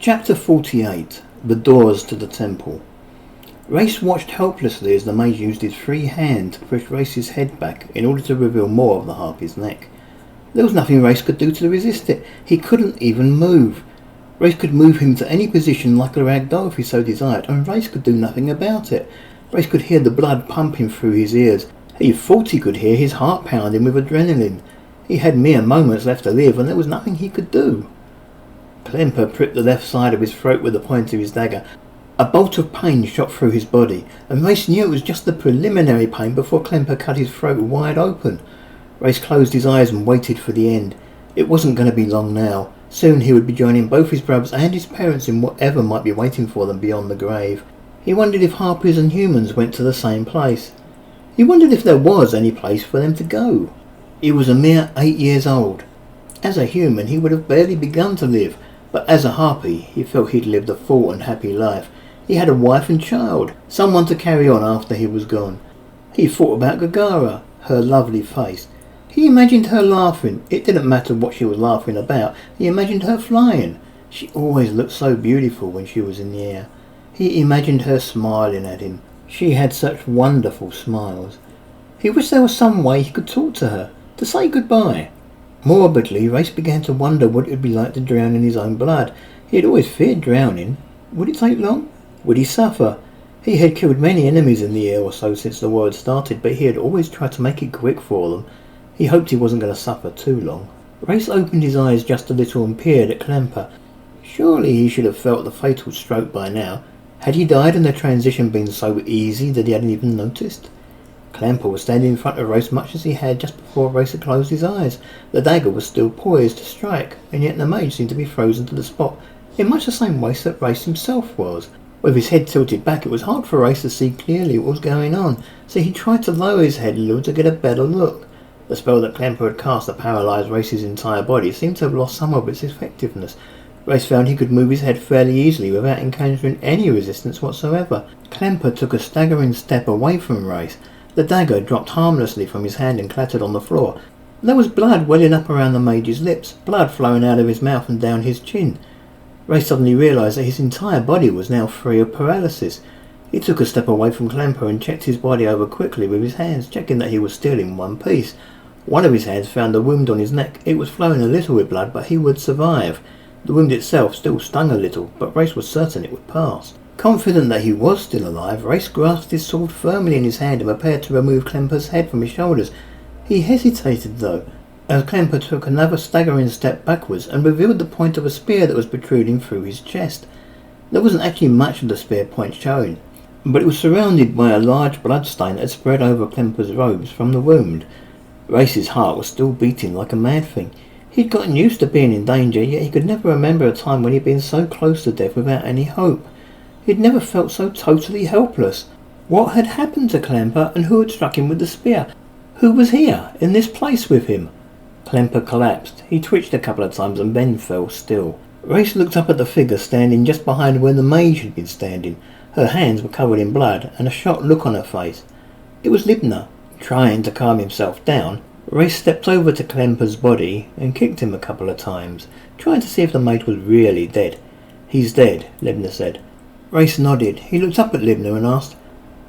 Chapter 48. The Doors to the Temple. Race watched helplessly as the mage used his free hand to push Race's head back in order to reveal more of the harpy's neck. There was nothing Race could do to resist it. He couldn't even move. Race could move him to any position like a rag doll if he so desired, and Race could do nothing about it. Race could hear the blood pumping through his ears. He thought he could hear his heart pounding with adrenaline. He had mere moments left to live, and there was nothing he could do. Clemper pricked the left side of his throat with the point of his dagger. A bolt of pain shot through his body, and Race knew it was just the preliminary pain before Clemper cut his throat wide open. Race closed his eyes and waited for the end. It wasn't going to be long now. Soon he would be joining both his brothers and his parents in whatever might be waiting for them beyond the grave. He wondered if harpies and humans went to the same place. He wondered if there was any place for them to go. He was a mere 8 years old. As a human he would have barely begun to live, but as a harpy he felt he'd lived a full and happy life. He had a wife and child, someone to carry on after he was gone. He thought about Gagara, her lovely face. He imagined her laughing. It didn't matter what she was laughing about. He imagined her flying. She always looked so beautiful when she was in the air. He imagined her smiling at him. She had such wonderful smiles. He wished there was some way he could talk to her, to say goodbye. Morbidly, Race began to wonder what it would be like to drown in his own blood. He had always feared drowning. Would it take long? Would he suffer? He had killed many enemies in the year or so since the war had started, but he had always tried to make it quick for them. He hoped he wasn't going to suffer too long. Race opened his eyes just a little and peered at Clemper. Surely he should have felt the fatal stroke by now. Had he died and the transition been so easy that he hadn't even noticed? Clemper was standing in front of Race much as he had just before Race had closed his eyes. The dagger was still poised to strike, and yet the mage seemed to be frozen to the spot, in much the same way that Race himself was. With his head tilted back, it was hard for Race to see clearly what was going on, so he tried to lower his head a little to get a better look. The spell that Clemper had cast to paralyse Race's entire body seemed to have lost some of its effectiveness. Race found he could move his head fairly easily without encountering any resistance whatsoever. Clemper took a staggering step away from Race. The dagger dropped harmlessly from his hand and clattered on the floor. There was blood welling up around the mage's lips, blood flowing out of his mouth and down his chin. Race suddenly realised that his entire body was now free of paralysis. He took a step away from Clemper and checked his body over quickly with his hands, checking that he was still in one piece. One of his hands found a wound on his neck. It was flowing a little with blood, but he would survive. The wound itself still stung a little, but Race was certain it would pass. Confident that he was still alive, Race grasped his sword firmly in his hand and prepared to remove Clemper's head from his shoulders. He hesitated, though, as Clemper took another staggering step backwards and revealed the point of a spear that was protruding through his chest. There wasn't actually much of the spear point showing, but it was surrounded by a large bloodstain that had spread over Clemper's robes from the wound. Race's heart was still beating like a mad thing. He'd gotten used to being in danger, yet he could never remember a time when he'd been so close to death without any hope. He'd never felt so totally helpless. What had happened to Clemper, and who had struck him with the spear? Who was here, in this place with him? Clemper collapsed. He twitched a couple of times and then fell still. Race looked up at the figure standing just behind where the mage had been standing. Her hands were covered in blood and a shocked look on her face. It was Libna. Trying to calm himself down, Race stepped over to Clemper's body and kicked him a couple of times, trying to see if the mage was really dead. "He's dead," Libna said. Race nodded. He looked up at Libna and asked,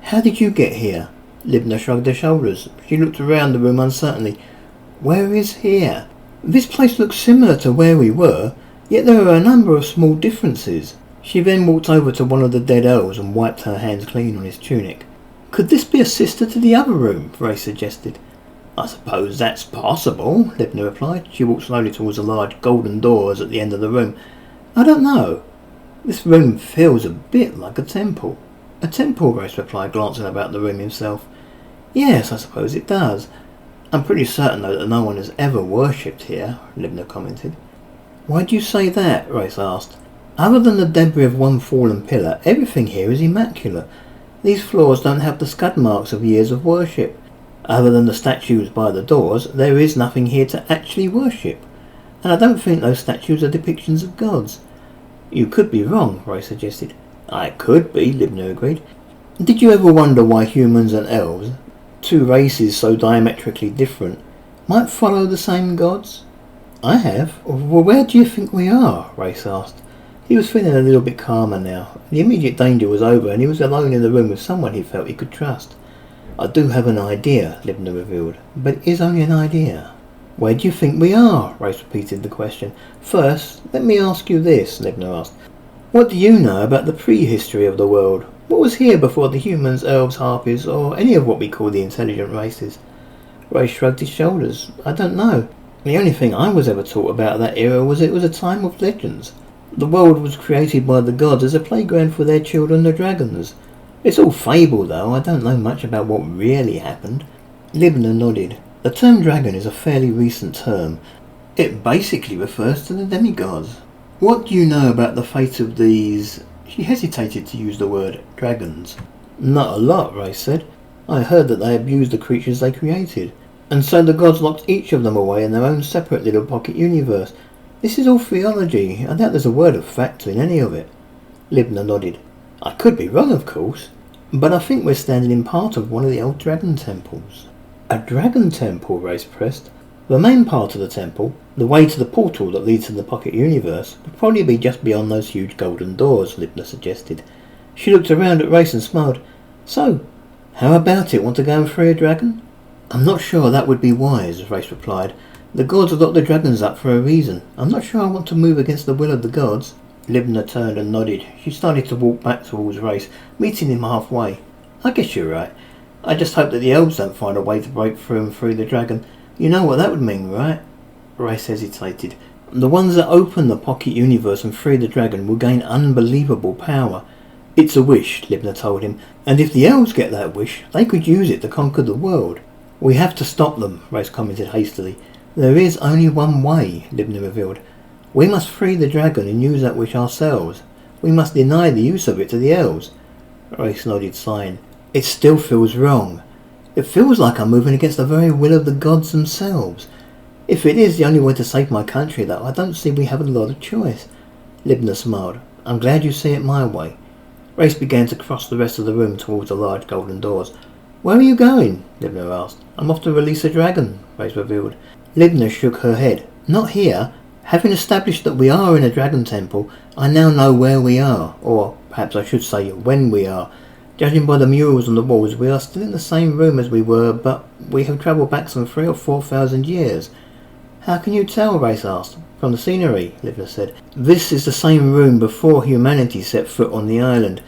"How did you get here?" Libna shrugged her shoulders. She looked around the room uncertainly. "Where is here? This place looks similar to where we were, yet there are a number of small differences." She then walked over to one of the dead elves and wiped her hands clean on his tunic. "Could this be a sister to the other room?" Race suggested. "I suppose that's possible," Libna replied. She walked slowly towards the large golden doors at the end of the room. "I don't know. This room feels a bit like a temple." "A temple?" Race replied, glancing about the room himself. "Yes, I suppose it does. I'm pretty certain, though, that no one has ever worshipped here," Libna commented. "Why do you say that?" Race asked. "Other than the debris of one fallen pillar, everything here is immaculate. These floors don't have the scud marks of years of worship. Other than the statues by the doors, there is nothing here to actually worship. And I don't think those statues are depictions of gods." "You could be wrong," Race suggested. "I could be," Libna agreed. "Did you ever wonder why humans and elves, two races so diametrically different, might follow the same gods?" "I have." "Well, where do you think we are?" Race asked. He was feeling a little bit calmer now. The immediate danger was over and he was alone in the room with someone he felt he could trust. "I do have an idea," Libna revealed, "but it is only an idea." "Where do you think we are?" Race repeated the question. "First, let me ask you this," Libna asked. "What do you know about the prehistory of the world? What was here before the humans, elves, harpies, or any of what we call the intelligent races?" Race shrugged his shoulders. "I don't know. The only thing I was ever taught about that era was it was a time of legends. The world was created by the gods as a playground for their children, the dragons. It's all fable, though. I don't know much about what really happened." Libna nodded. "The term dragon is a fairly recent term. It basically refers to the demigods. What do you know about the fate of these—" She hesitated to use the word dragons. "Not a lot," Race said. "I heard that they abused the creatures they created, and so the gods locked each of them away in their own separate little pocket universe. This is all theology. I doubt there's a word of fact in any of it." Libna nodded. "I could be wrong, of course, but I think we're standing in part of one of the old dragon temples." "A dragon temple?" Race pressed. "The main part of the temple, the way to the portal that leads to the pocket universe, would probably be just beyond those huge golden doors," Libna suggested. She looked around at Race and smiled. "So, how about it? Want to go and free a dragon?" "I'm not sure that would be wise," Race replied. "The gods locked the dragons up for a reason. I'm not sure I want to move against the will of the gods." Libna turned and nodded. She started to walk back towards Race, meeting him halfway. "I guess you're right. I just hope that the elves don't find a way to break through and free the dragon. You know what that would mean, right?" Race hesitated. "The ones that open the pocket universe and free the dragon will gain unbelievable power." "It's a wish," Libna told him, "and if the elves get that wish, they could use it to conquer the world." "We have to stop them," Race commented hastily. "There is only one way," Libna revealed. "We must free the dragon and use that wish ourselves. We must deny the use of it to the elves." Race nodded, sighing. "It still feels wrong. It feels like I'm moving against the very will of the gods themselves. If it is the only way to save my country, though, I don't see we have a lot of choice." Libna smiled. "I'm glad you see it my way." Race began to cross the rest of the room towards the large golden doors. "Where are you going?" Libna asked. "I'm off to release a dragon," Race revealed. Libna shook her head. "Not here. Having established that we are in a dragon temple, I now know where we are, or perhaps I should say when we are. Judging by the murals on the walls, we are still in the same room as we were, but we have travelled back some 3,000 or 4,000 years." "How can you tell?" Race asked. "From the scenery," Libna said. "This is the same room before humanity set foot on the island.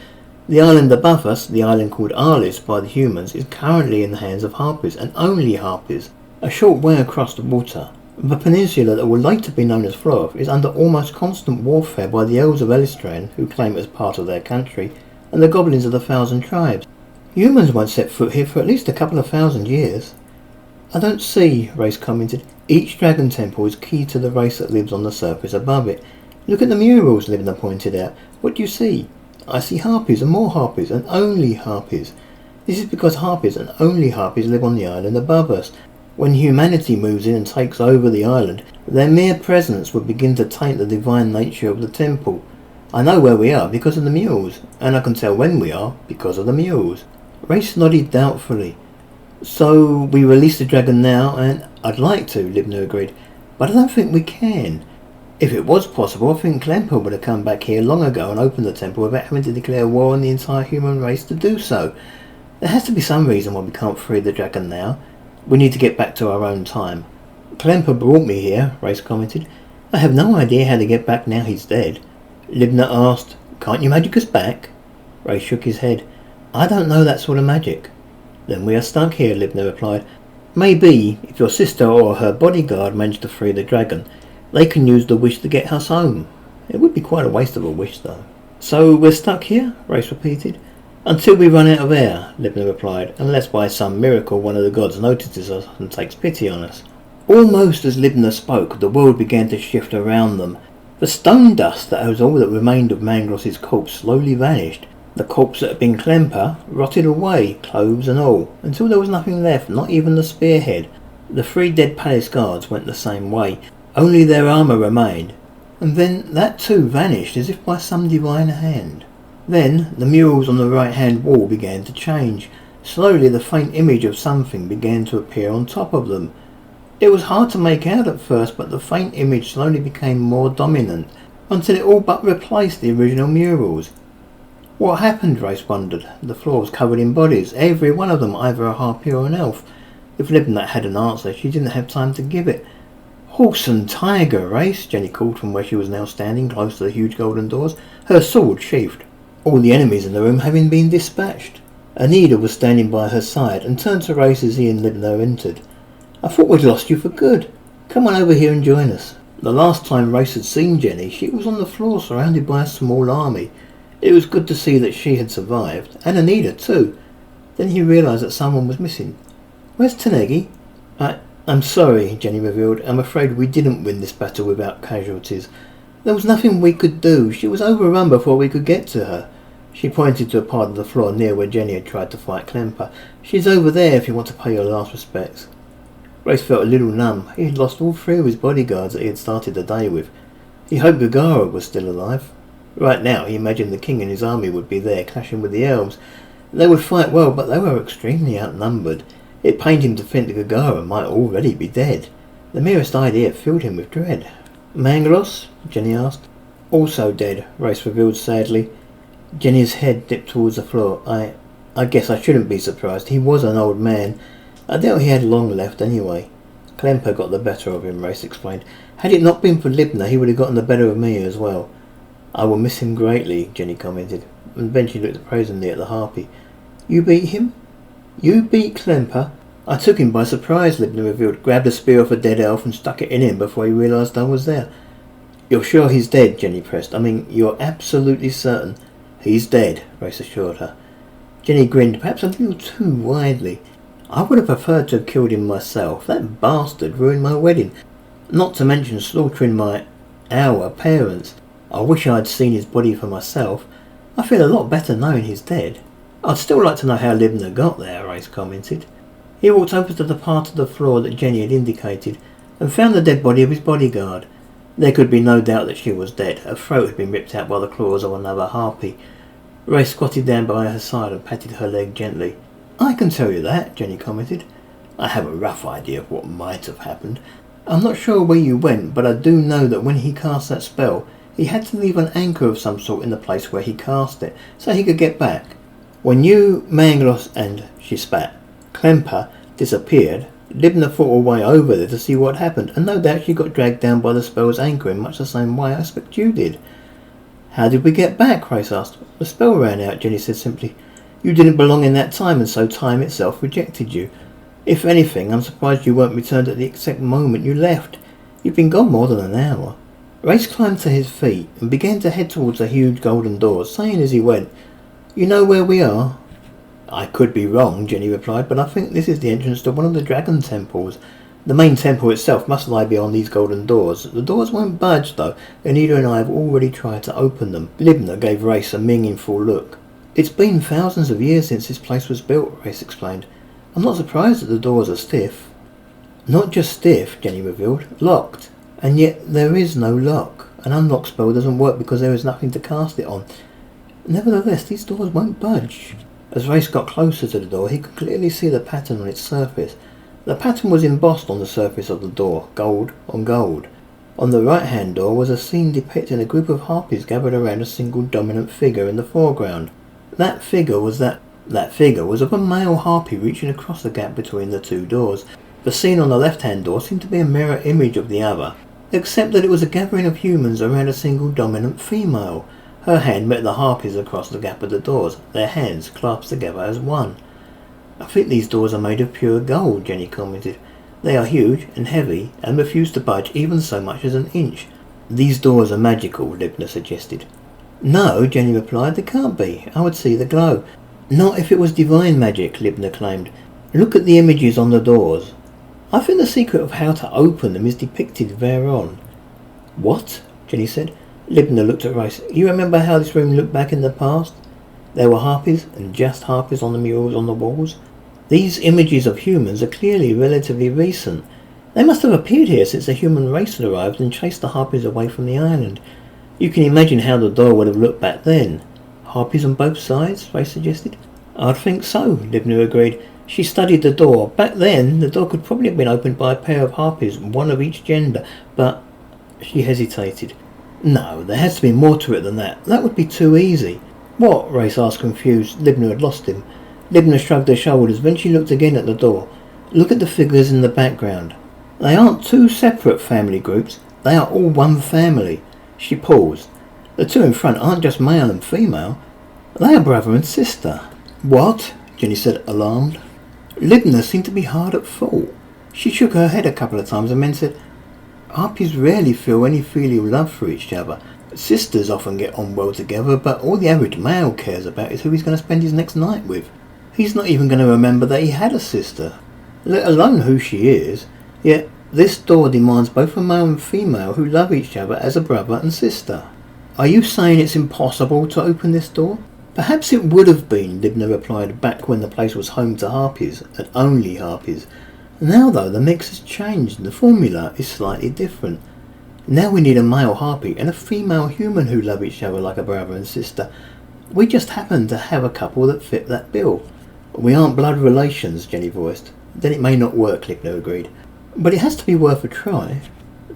The island above us, the island called Arlis by the humans, is currently in the hands of harpies, and only harpies. A short way across the water, the peninsula that will later be known as Floroth is under almost constant warfare by the elves of Elistran, who claim it as part of their country, and the goblins of the 1,000 tribes. Humans won't set foot here for at least a couple of 1,000 years." "I don't see," Race commented. "Each dragon temple is key to the race that lives on the surface above it. Look at the murals," Libna pointed out. "What do you see?" "I see harpies and more harpies and only harpies. This is because harpies and only harpies live on the island above us. When humanity moves in and takes over the island, their mere presence would begin to taint the divine nature of the temple. I know where we are because of the murals, and I can tell when we are because of the murals." Race nodded doubtfully. "So we release the dragon now, and—" "I'd like to," Libna agreed, "but I don't think we can. If it was possible, I think Klemper would have come back here long ago and opened the temple without having to declare war on the entire human race to do so. There has to be some reason why we can't free the dragon now. We need to get back to our own time." "Klemper brought me here," Race commented. "I have no idea how to get back now he's dead." Libna asked, "Can't you magic us back?" Race shook his head. "I don't know that sort of magic." "Then we are stuck here," Libna replied. "Maybe, if your sister or her bodyguard managed to free the dragon, they can use the wish to get us home. It would be quite a waste of a wish, though." "So we're stuck here?" Race repeated. "Until we run out of air," Libna replied, "unless by some miracle one of the gods notices us and takes pity on us." Almost as Libna spoke, the world began to shift around them. The stone dust that was all that remained of Mangross's corpse slowly vanished. The corpse that had been Klemper rotted away, clothes and all, until there was nothing left, not even the spearhead. The 3 dead palace guards went the same way. Only their armour remained, and then that too vanished as if by some divine hand. Then the murals on the right-hand wall began to change. Slowly the faint image of something began to appear on top of them. It was hard to make out at first, but the faint image slowly became more dominant. until it all but replaced the original murals. What happened, Race wondered. The floor was covered in bodies, every one of them either a harpy or an elf. If Libna had an answer, she didn't have time to give it. "Horse and tiger, Race," Jenny called from where she was now standing close to the huge golden doors, her sword sheathed, all the enemies in the room having been dispatched. Anita was standing by her side and turned to Race as he and Libna entered. "I thought we'd lost you for good. Come on over here and join us." The last time Race had seen Jenny, she was on the floor surrounded by a small army. It was good to see that she had survived, and Anita too. Then he realised that someone was missing. "Where's Tanegi?" I'm sorry," Jenny revealed. "I'm afraid we didn't win this battle without casualties. There was nothing we could do. She was overrun before we could get to her." She pointed to a part of the floor near where Jenny had tried to fight Klemper. "She's over there if you want to pay your last respects." Race felt a little numb. He had lost all 3 of his bodyguards that he had started the day with. He hoped Gagara was still alive. Right now he imagined the king and his army would be there, clashing with the elves. They would fight well, but they were extremely outnumbered. It pained him to think that Gagara might already be dead. The merest idea filled him with dread. "Mangalos?" Jenny asked. "Also dead," Race revealed sadly. Jenny's head dipped towards the floor. I guess I shouldn't be surprised. He was an old man. I doubt he had long left anyway." "Klemper got the better of him," Race explained. "Had it not been for Libna, he would have gotten the better of me as well." "I will miss him greatly," Jenny commented, and then she looked appraisingly at the harpy. "You beat him?" "You beat Klemper?" "I took him by surprise," Libna revealed, "grabbed a spear off a dead elf and stuck it in him before he realised I was there." "You're sure he's dead?" Jenny pressed. "I mean, you're absolutely certain?" "He's dead," Race assured her. Jenny grinned, perhaps a little too widely. "I would have preferred to have killed him myself. That bastard ruined my wedding. Not to mention slaughtering our parents. I wish I'd seen his body for myself. I feel a lot better knowing he's dead." "I'd still like to know how Libna got there," Race commented. He walked over to the part of the floor that Jenny had indicated and found the dead body of his bodyguard. There could be no doubt that she was dead. Her throat had been ripped out by the claws of another harpy. Race squatted down by her side and patted her leg gently. "I can tell you that," Jenny commented. "I have a rough idea of what might have happened. I'm not sure where you went, but I do know that when he cast that spell, he had to leave an anchor of some sort in the place where he cast it, so he could get back. When you, Mangalos and," she spat, "Klemper disappeared, Libna fought her way over there to see what happened, and no doubt she got dragged down by the spell's anchor in much the same way I expect you did." "How did we get back?" Race asked. "The spell ran out," Jenny said simply. "You didn't belong in that time, and so time itself rejected you. If anything, I'm surprised you weren't returned at the exact moment you left. You've been gone more than an hour." Race climbed to his feet and began to head towards the huge golden doors, saying as he went, "You know where we are?" "I could be wrong," Jenny replied, "but I think this is the entrance to one of the dragon temples. The main temple itself must lie beyond these golden doors. The doors won't budge, though. Anita and I have already tried to open them." Libna gave Race a meaningful look. "It's been thousands of years since this place was built," Race explained. "I'm not surprised that the doors are stiff." "Not just stiff," Jenny revealed, "locked. And yet there is no lock. An unlock spell doesn't work because there is nothing to cast it on. Nevertheless, these doors won't budge." As Race got closer to the door, he could clearly see the pattern on its surface. The pattern was embossed on the surface of the door, gold on gold. On the right-hand door was a scene depicting a group of harpies gathered around a single dominant figure in the foreground. That figure was of a male harpy reaching across the gap between the 2 doors. The scene on the left-hand door seemed to be a mirror image of the other, except that it was a gathering of humans around a single dominant female. Her hand met the harpies across the gap of the doors, their hands clasped together as one. "I think these doors are made of pure gold," Jenny commented. "They are huge and heavy and refuse to budge even so much as an inch." "These doors are magical," Libna suggested. "No," Jenny replied, "they can't be. I would see the glow." "Not if it was divine magic," Libna claimed. "Look at the images on the doors. I think the secret of how to open them is depicted thereon." "What?" Jenny said. Libna looked at Race. "You remember how this room looked back in the past? There were harpies, and just harpies on the murals on the walls. These images of humans are clearly relatively recent. They must have appeared here since the human race had arrived and chased the harpies away from the island. You can imagine how the door would have looked back then." "Harpies on both sides?" Race suggested. "I'd think so," Libna agreed. She studied the door. "Back then, the door could probably have been opened by a pair of harpies, one of each gender, but—" She hesitated. No, there has to be more to it than that. That would be too easy. What? Race asked, confused. Libna had lost him. Libna shrugged her shoulders. Then she looked again at the door. Look at the figures in the background. They aren't two separate family groups. They are all one family. She paused. The two in front aren't just male and female. They are brother and sister. What? Jenny said, alarmed. Libna seemed to be hard at fault. She shook her head a couple of times and then said, Harpies rarely feel any filial love for each other. Sisters often get on well together, but all the average male cares about is who he's going to spend his next night with. He's not even going to remember that he had a sister, let alone who she is. Yet this door demands both a male and female who love each other as a brother and sister. Are you saying it's impossible to open this door? Perhaps it would have been, Libna replied, back when the place was home to harpies, and only harpies. Now though, the mix has changed and the formula is slightly different. Now we need a male harpy and a female human who love each other like a brother and sister. We just happen to have a couple that fit that bill. We aren't blood relations, Jenny voiced. Then it may not work, Libna agreed. But it has to be worth a try.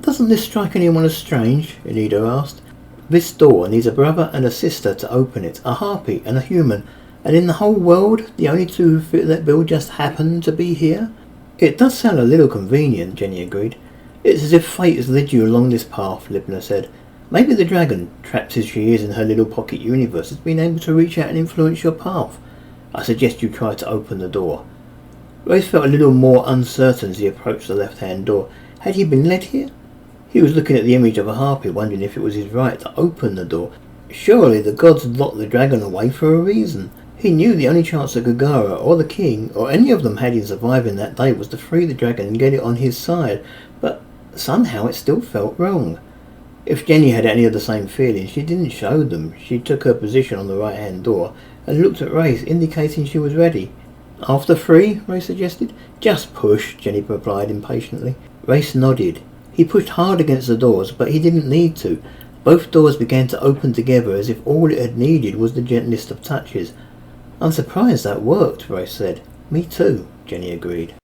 Doesn't this strike anyone as strange? Anita asked. This door needs a brother and a sister to open it, a harpy and a human, and in the whole world the only two who fit that bill just happen to be here? It does sound a little convenient, Jenny agreed. It's as if fate has led you along this path, Libna said. Maybe the dragon, trapped as she is in her little pocket universe, has been able to reach out and influence your path. I suggest you try to open the door. Race felt a little more uncertain as he approached the left-hand door. Had he been led here? He was looking at the image of a harpy, wondering if it was his right to open the door. Surely the gods had locked the dragon away for a reason. He knew the only chance that Gagara or the king or any of them had in surviving that day was to free the dragon and get it on his side, but somehow it still felt wrong. If Jenny had any of the same feelings, she didn't show them. She took her position on the right-hand door and looked at Race, indicating she was ready. After 3, Race suggested. Just push, Jenny replied impatiently. Race nodded. He pushed hard against the doors, but he didn't need to. Both doors began to open together as if all it had needed was the gentlest of touches. I'm surprised that worked, Race said. Me too, Jenny agreed.